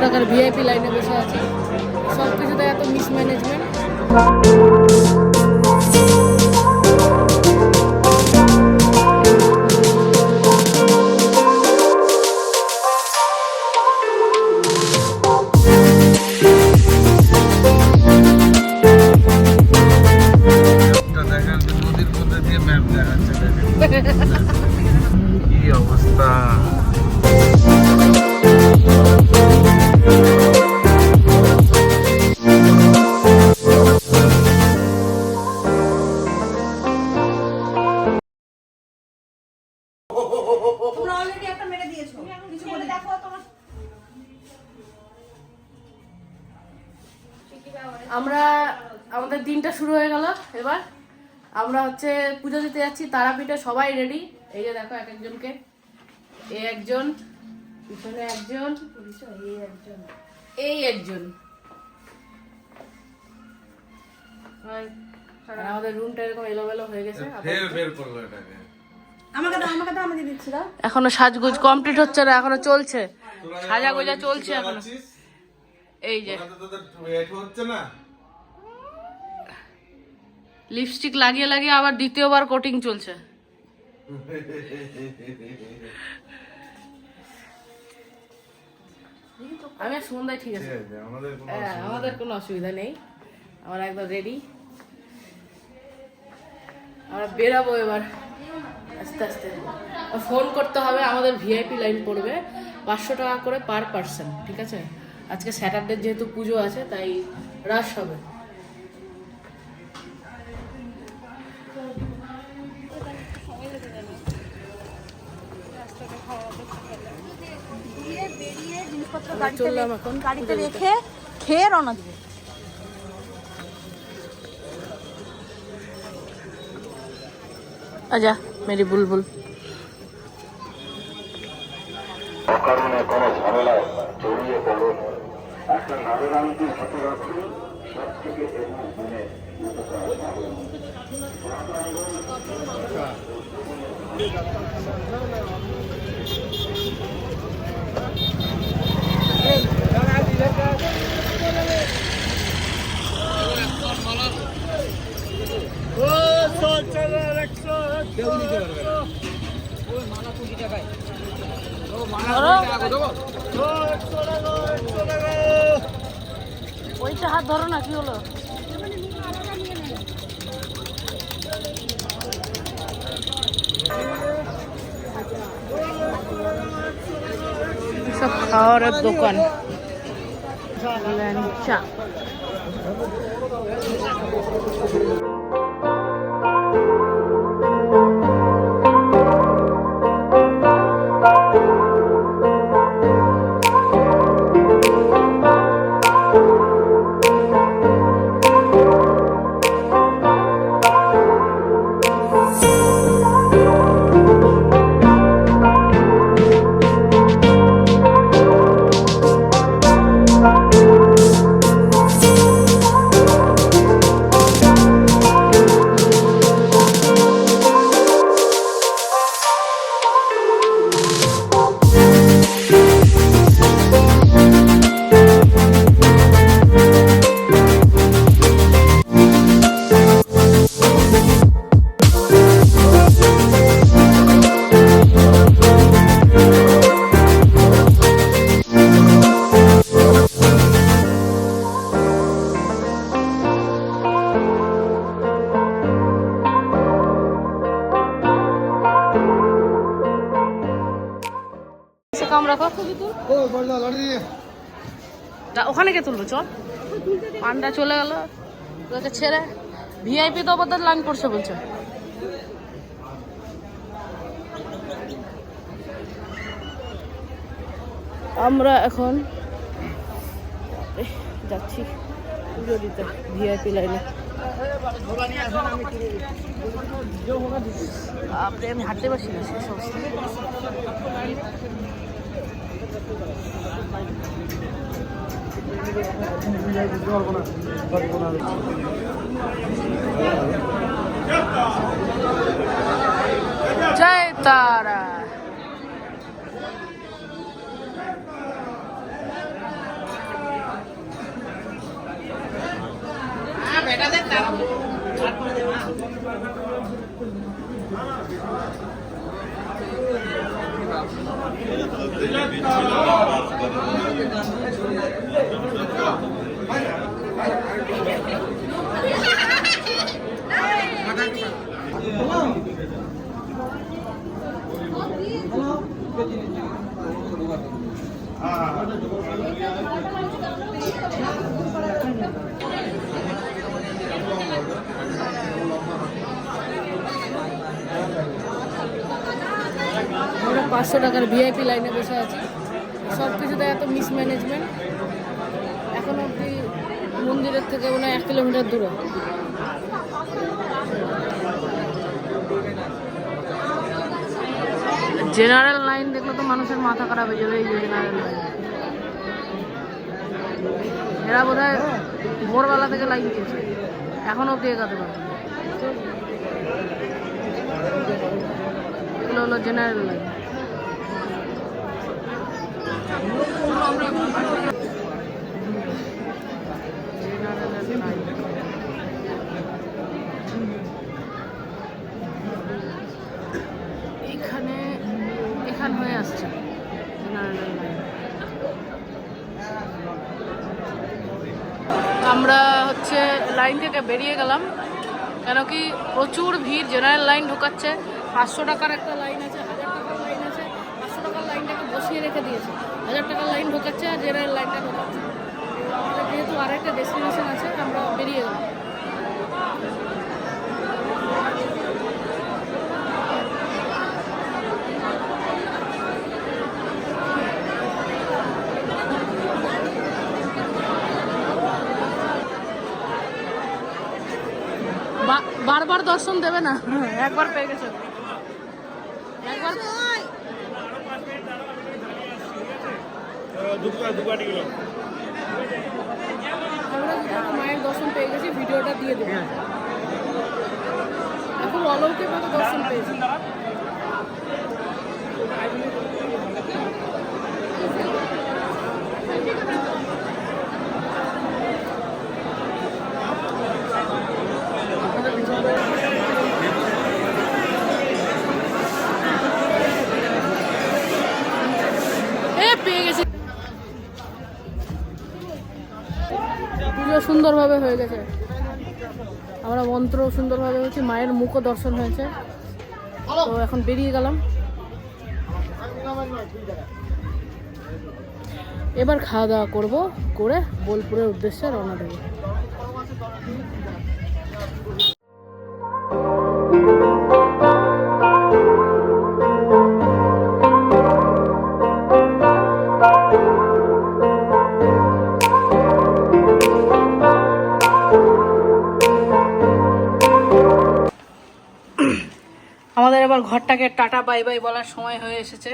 টাকার ভিআইপি লাইনে বসে আছি। সব কিছুতে এত মিসম্যানেজমেন্ট। কি অবস্থা। আমরা আমাদের দিনটা শুরু হয়ে গেল। এবার আমরা হচ্ছে পুজো দিতে যাচ্ছি তারাপীঠে। সবাই রেডি। এই যে দেখো এক একজনকে, এই একজন, পিছনে একজন, এই একজন। আমাদের রুমটা এরকম এলোমেলো হয়ে গেছে। এখনো সাজগোজ কমপ্লিট হচ্ছে না, এখনো চলছে সাজা গোজা চলছে এখনো। এই যে লিপস্টিক লাগিয়ে লাগিয়ে আবার দ্বিতীয়বার কোটিং চলছে। আমি সন্ধ্যায় ঠিক আছে, আমাদের কোনো অসুবিধা নেই। আমরা একদম রেডি। আমরা বেরাবো এবার আস্তে আস্তে। ফোন করতে হবে, আমাদের ভিআইপি লাইন পড়বে 500 টাকা করে পার পার্সন। ঠিক আছে, আজকে স্যাটারডে যেহেতু পুজো আছে তাই রাশ হবে। চললাম এখন গাড়িতে রেখে খেয়ে রওনা দেবো। আজা মেরি বুলবুল। কারণে কোনো ঝামেলায় জড়িয়ে পড়ুন। একটা নারীরানীকে সাথে রাখুন সব থেকে ওইটা হাত ধরো না, কি হলো? সব খাওয়ারের দোকান। চা কম রাখো। ওখানে কে তুলবো? চল, পান্ডা চলে গেল তোকে ছেড়ে। ভিআইপি তো আবার লাইন করছে বলছে। আমরা এখন যাচ্ছি পুজো দিতে ভিআইপি লাইনে। আমি হাঁটতে পারছি না, শেষ অবস্থা। জয় তারা। আমরা 500 টাকার ভিআইপি লাইনে বসে আছি। সব কিছুতে এত মিসম্যানেজমেন্ট। এখন অবধি মন্দিরের থেকে মনে হয় 1 কিলোমিটার দূরে। জেনারেল লাইন দেখলে তো মানুষের মাথা খারাপ হয়ে যাবে। এই যে জেনারেল লাইন, এরা বোধ হয় ভোরবেলা থেকে লাইন দিয়েছে, এখন অবধি এগাতে পারে। এগুলো হলো জেনারেল লাইন। এখান হয়ে আসছে জেনারেল লাইন। আমরা হচ্ছে লাইন থেকে বেরিয়ে গেলাম, কেন কি প্রচুর ভিড়। General line ঢুকাচ্ছে। 500 টাকার একটা লাইন আছে, 1000 টাকার লাইন আছে। 500 টাকার লাইনটাকে বসিয়ে রেখে দিয়েছে, 1000 টাকার লাইন ঢুকাচ্ছে আর জেনারেল লাইনটা ঢুকাচ্ছে। আমাদের যেহেতু আরেকটা ডেস্টিনেশন আছে, আমরা বেরিয়ে গেলাম। বারবার দর্শন দেবে না, একবার পেয়ে গেছে। একবার আমরা মায়ের দর্শন পেয়ে গেছি, ভিডিওটা দিয়ে দেবো। এখন অলৌকিকভাবে দর্শন পেয়েছি। পেয়ে গেছি। পুজো সুন্দরভাবে হয়ে গেছে, আমরা মন্ত্র সুন্দরভাবে হয়েছে, মায়ের মুখও দর্শন হয়েছে। তো এখন বেরিয়ে গেলাম। এবার খাওয়া দাওয়া করবো, করে বোলপুরের উদ্দেশ্যে রওনা দেবো। আমাদের এবার ঘরটাকে টাটা বাই বাই বলার সময় হয়ে এসেছে।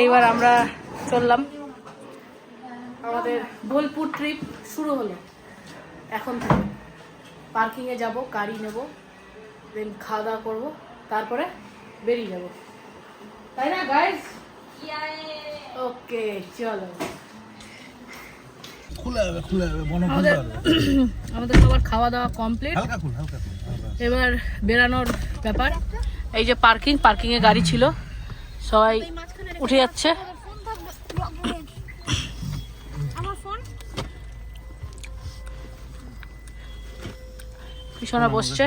এইবার আমরা চললাম, আমাদের বোলপুর ট্রিপ শুরু হলো। এখন থেকে পার্কিংয়ে যাব, গাড়ি নেব, দেন খাওয়া দাওয়া করবো, তারপরে বেরিয়ে যাব, তাই না গাইস? ওকে চলো। আমাদের সবার খাওয়া দাওয়া কমপ্লিট, এবার বেরানোর ব্যাপার। এই যে পার্কিংয়ে গাড়ি ছিল, সবাই উঠে যাচ্ছে। পিছনে বসছে,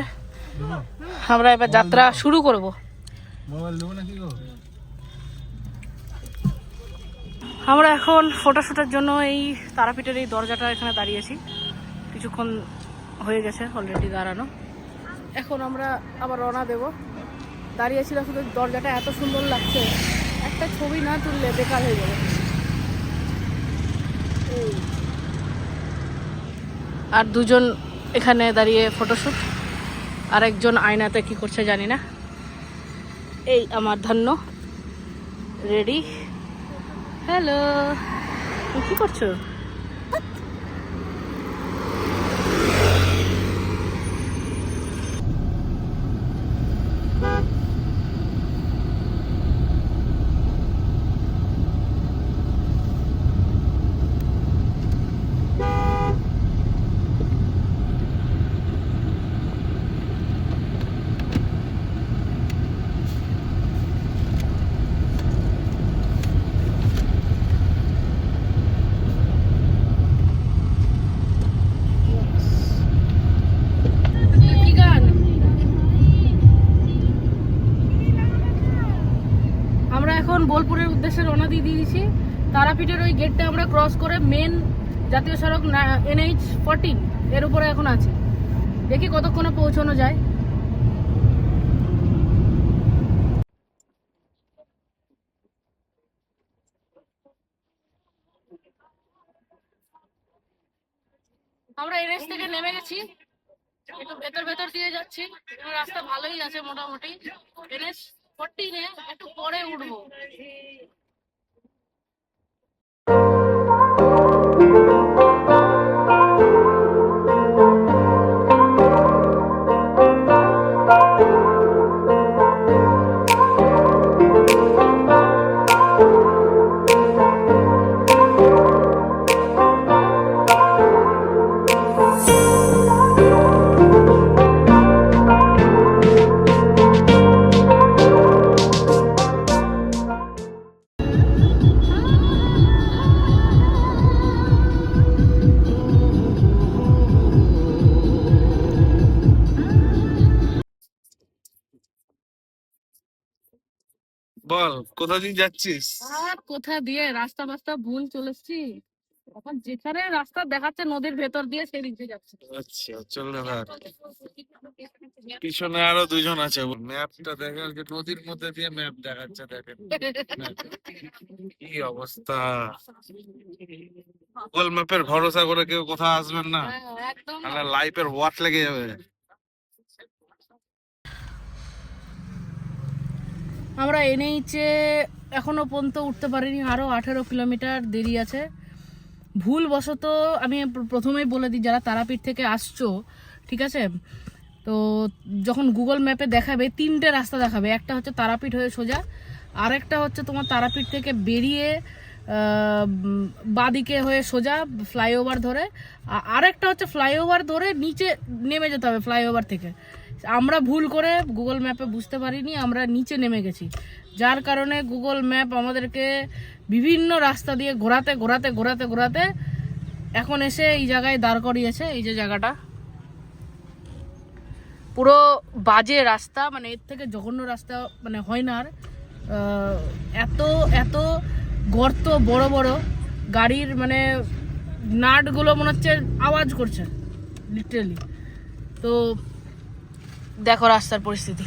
আমরা এবার যাত্রা শুরু করব। আমরা এখন ফটোশুটের জন্য এই তারাপীঠের এই দরজাটা এখানে দাঁড়িয়েছি। কিছুক্ষণ হয়ে গেছে অলরেডি দাঁড়ানো। এখন আমরা আবার রওনা দেব। দাঁড়িয়েছিলাম শুধু, দরজাটা এত সুন্দর লাগছে, একটা ছবি না তুললে বেকার হয়ে যাবে। আর দুজন এখানে দাঁড়িয়ে ফটোশুট, আর একজন আয়নাতে কি করছে জানি না। এই আমার ধন্য রেডি। হ্যালো, কি করছো? উদ্দেশ্যে রওনা দিয়ে দিয়েছি। তারাপীঠের ওই গেটটা আমরা ক্রস করে মেন জাতীয় সড়ক NH14 এর উপরে এখন আছি। দেখি কতক্ষণে পৌঁছানো যায়। আমরা NH থেকে নেমে গেছি, একটু ভেতর ভেতর দিয়ে যাচ্ছি। রাস্তা ভালোই আছে মোটামুটি। NH14 এ একটু পরে উঠবো। বল কোথা দিয়ে যাচ্ছিস? আর কোথা দিয়ে রাস্তা বাস্তা ভুল চলেছি। এখন যেখানে রাস্তা দেখাচ্ছে নদীর ভেতর দিয়ে সেই দিকে যাচ্ছে। আচ্ছা চল দাদা, পিছনে আরো দুজন আছে। ম্যাপটা দেখা যাচ্ছে নদীর মধ্যে দিয়ে ম্যাপ দেখাচ্ছে, দেখেন কি অবস্থা। গুগল ম্যাপের ভরসা করে কেউ কোথাও আসবেন না, একদম তাহলে লাইফের ওয়াট লেগে যাবে। আমরা NH-এ এখনো পর্যন্ত উঠতে পারিনি, আরো 18 কিলোমিটার দেরি আছে। ভুলবশত আমি প্রথমেই বলে দিই, যারা তারাপীঠ থেকে আসছো, ঠিক আছে, তো যখন গুগল ম্যাপে দেখাবে 3টে রাস্তা দেখাবে। একটা হচ্ছে তারাপীঠ হয়ে সোজা, আরেকটা হচ্ছে তোমার তারাপীঠ থেকে বেরিয়ে বাদিকে হয়ে সোজা ফ্লাইওভার ধরে, আরেকটা হচ্ছে ফ্লাইওভার ধরে নিচে নেমে যেতে হবে ফ্লাইওভার থেকে। আমরা ভুল করে গুগল ম্যাপে বুঝতে পারিনি, আমরা নিচে নেমে গেছি, যার কারণে গুগল ম্যাপ আমাদেরকে বিভিন্ন রাস্তা দিয়ে ঘোরাতে ঘোরাতে ঘোরাতে ঘোরাতে এখন এসে এই জায়গায় দাঁড় করিয়েছে। এই যে জায়গাটা পুরো বাজে রাস্তা, মানে এর থেকে জঘন্য রাস্তা মানে হয় না আর। এত এত গর্ত, বড় বড় গাড়ির মানে নাটগুলো মনে হচ্ছে আওয়াজ করছে লিটারালি। তো দেখো রাস্তার পরিস্থিতি।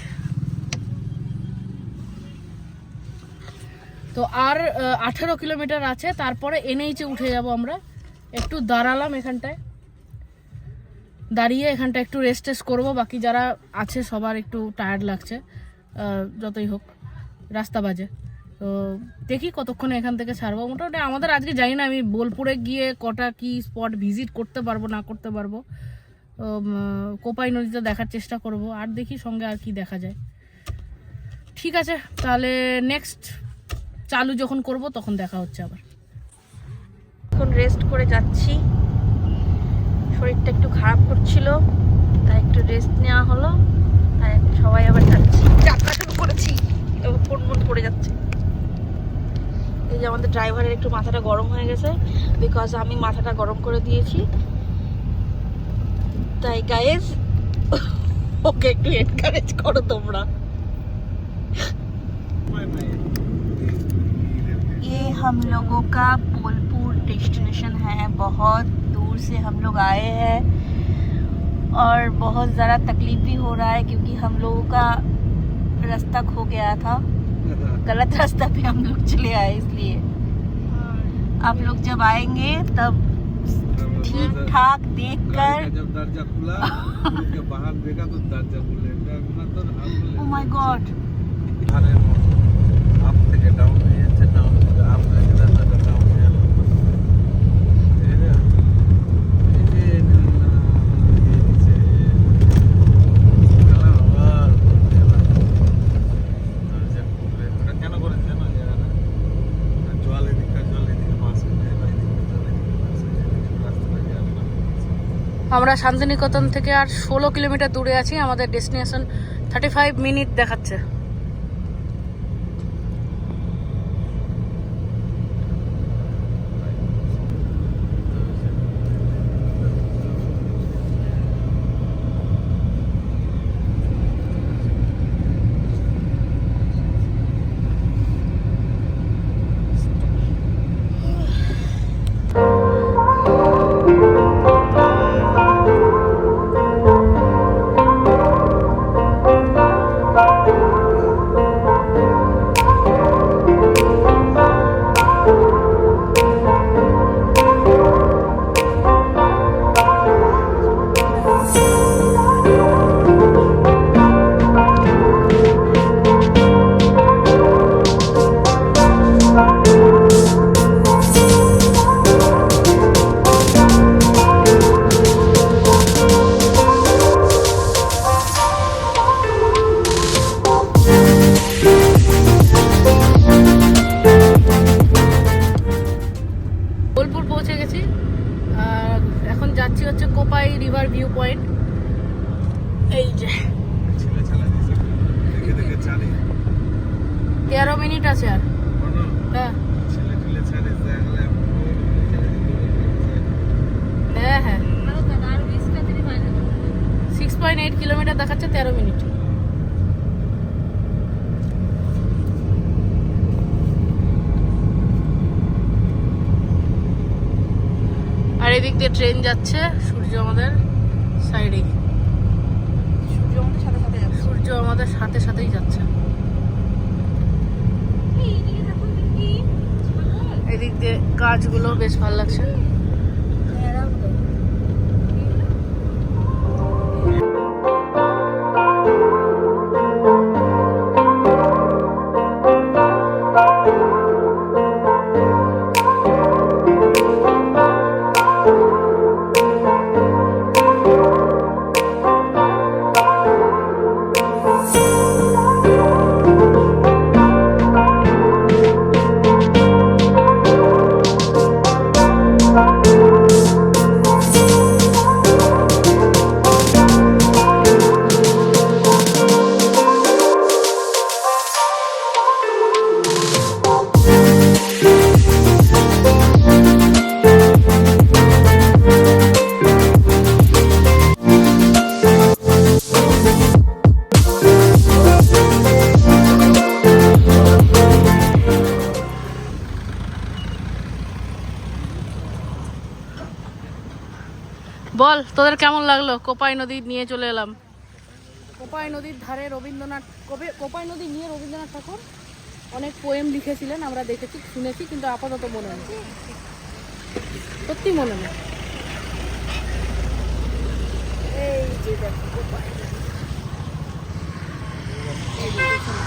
তো আর 18 কিলোমিটার আছে, তারপরে NH-এ উঠে যাব আমরা। একটু দাঁড়ালাম এখানটায়, দাঁড়িয়ে এখানটা একটু রেস্ট টেস্ট করবো। বাকি যারা আছে সবার একটু টায়ার্ড লাগছে, যতই হোক রাস্তা বাজে। তো দেখি কতক্ষণে এখান থেকে ছাড়বো। মোটামুটি আমাদের আজকে জানি না আমি বোলপুরে গিয়ে কটা কি স্পট ভিজিট করতে পারবো না করতে পারবো। কোপাই নদীতে দেখার চেষ্টা করব, আর দেখি সঙ্গে আর কি দেখা যায়। ঠিক আছে, তাহলে নেক্সট চালু যখন করব তখন দেখা হচ্ছে আবার। এখন রেস্ট করে যাচ্ছি, শরীরটা একটু খারাপ করছিল, তাই একটু রেস্ট নেওয়া হলো, তাই সবাই আবার যাচ্ছি, যাত্রা শুরু করেছি। ফোন মন পড়ে যাচ্ছে। এই যে আমাদের ড্রাইভারের একটু মাথাটা গরম হয়ে গেছে, বিকজ আমি মাথাটা গরম করে দিয়েছি। তাই গাইস ওকে একটু এনকারেজ করো তোমরা। ये हम लोगों का बोलपुर डेस्टिनेशन है। बहुत दूर से हम लोग आए हैं और बहुत ज़्यादा तकलीफ भी हो रहा है, क्योंकि हम लोगों का रास्ता खो गया था, गलत रास्ता पे हम लोग चले आए। इसलिए आप लोग जब आएंगे तब ठीक ठाक देख कर, जब दरजा खुला उसके बाहर देखा तो दरजा खुले, ओ माय गॉड, आप থেকে ডাউন হয়ে যাচ্ছে, ডাউন থেকে আপ হয়ে গেলে রাস্তাটা ডাউন হয়ে গেল। কেন করেছে জানো? জল এদিকে মাছ আমরা শান্তিনিকেতন থেকে আর 16 কিলোমিটার দূরে আছি। আমাদের ডেস্টিনেশন 35 মিনিট দেখাচ্ছে। এই যে ছেলে চালা দিয়েছে দেখে দেখে চালে 13 মিনিট আছে আর। কোনো হ্যাঁ ছেলে ছেলে চালিয়ে দেখলে হ্যাঁ হ্যাঁ 6.8 কিলোমিটার দেখাচ্ছে 13 মিনিট। আর এদিক দিয়ে ট্রেন যাচ্ছে, সূর্য আমাদের সাইডে, সূর্য আমাদের সাথে সাথেই যাচ্ছে। এদিক দিয়ে গাছগুলো বেশ ভালো লাগছে। বল তোদের কেমন লাগলো? কোপাই নদী নিয়ে চলে এলাম। কোপাই নদীর ধারে রবীন্দ্রনাথ, কোপাই নদী নিয়ে রবীন্দ্রনাথ ঠাকুর অনেক পোয়েম লিখেছিলেন, আমরা দেখেছি শুনেছি, কিন্তু আপাতত মনে নেই, সত্যি মনে নেই। এই যে দেখো কোপাই নদী। এই যে পেছনে।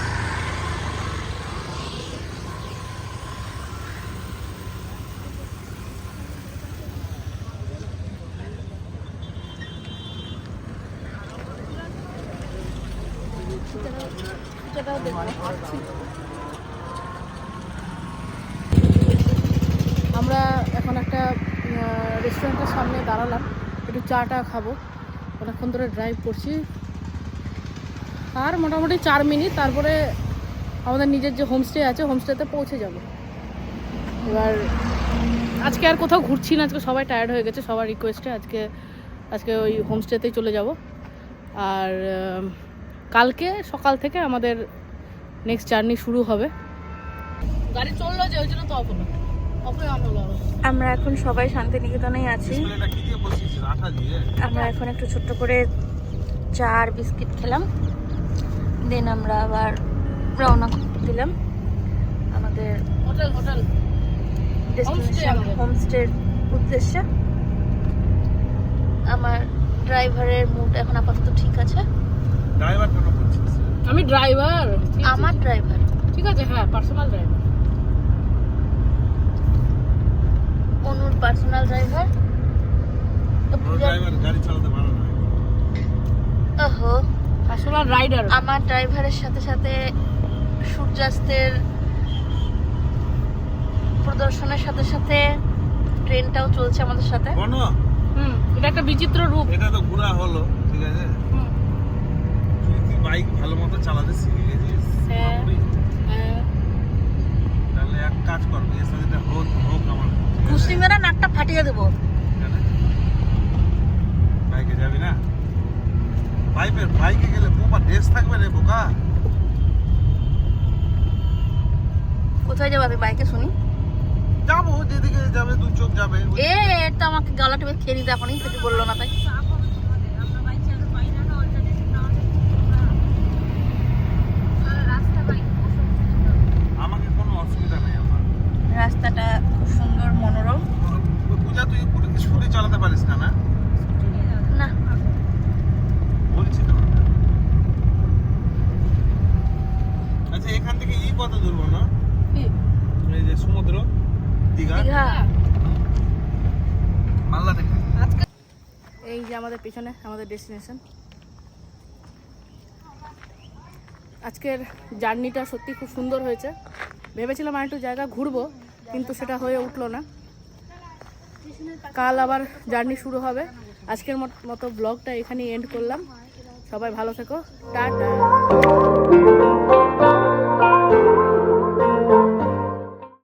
আমরা এখন একটা রেস্টুরেন্টের সামনে দাঁড়ালাম, একটু চাটা খাবো। অনেকক্ষণ ধরে ড্রাইভ করছি, আর মোটামুটি 4 মিনিট, তারপরে আমাদের নিজের যে হোমস্টে আছে হোমস্টেতে পৌঁছে যাব। এবার আজকে আর কোথাও ঘুরছি না, আজকে সবাই টায়ার্ড হয়ে গেছে, সবার রিকোয়েস্টে আজকে ওই হোমস্টেতেই চলে যাব। আর কালকে সকাল থেকে আমাদের নেক্সট জার্নি শুরু হবে। গাড়ি চললো যে ওই জন্য তো অফ হলো। আমরা এখন সবাই শান্তিনিকেতনেই আছি। আমরা এখন একটু ছোট্ট করে চা আর বিস্কিট খেলাম, দেন আমরা আবার রওনা দিলাম আমাদের হোটেল ডেস্টিনেশন হোমস্টের উদ্দেশ্যে। আমার ড্রাইভারের মুড এখন আপাতত ঠিক আছে। ড্রাইভার কেন বলছিস? আমি ড্রাইভার, আমার ড্রাইভার ঠিক আছে, হ্যাঁ পার্সোনাল ড্রাইভার, অনুর পার্সোনাল ড্রাইভার। ড্রাইভার গাড়ি চালাতে পারে না। ওহো, পার্সোনাল রাইডার। আমার ড্রাইভারের সাথে সাথে সূর্যাস্তের প্রদর্শনের সাথে সাথে ট্রেনটাও চলছে আমাদের সাথে। এটা একটা বিচিত্র রূপ। এটা তো ঘোরা হলো, ঠিক আছে। তুই বাইক ভালো মতো চালাতে শিখে গেছিস। হ্যাঁ, তাহলে এক কাজ করবি, এর সাথে হোক আমার কুস্তি মেরা নাকটা ফাটিয়ে দেবো। বাইকে যাবি না? বাইকে গেলে প্রপার ড্রেস থাকবে রে বোকা। কোথায় যাবো আমি বাইকে? শুনি যাবো যেদিকে যাবে, দু চোখ যাবে। তো আমাকে গালা টেপে খেয়ে নিতে এখনই কিছু বললো না, তাই আমাকে কোনো অসুবিধা নেই। আমার রাস্তাটা খুব সুন্দর, মনোরম। পূজা, তুই স্কুটি চালাতে পারিস না? না বলছি তো। আচ্ছা, এখান থেকে কত দূর বলো? এই যে সমুদ্র, দীঘা, মালদা থেকে। এই যে আমাদের পেছনে আমাদের ডেস্টিনেশন। আজকের জার্নিটা সত্যি খুব সুন্দর হয়েছে। ভেবেছিলাম আর একটু জায়গা ঘুরবো, কিন্তু সেটা হয়ে উঠলো না। কাল আবার জার্নি শুরু হবে। আজকের মতো ব্লগটা এখানেই এন্ড করলাম। সবাই ভালো থেকো, টাটা।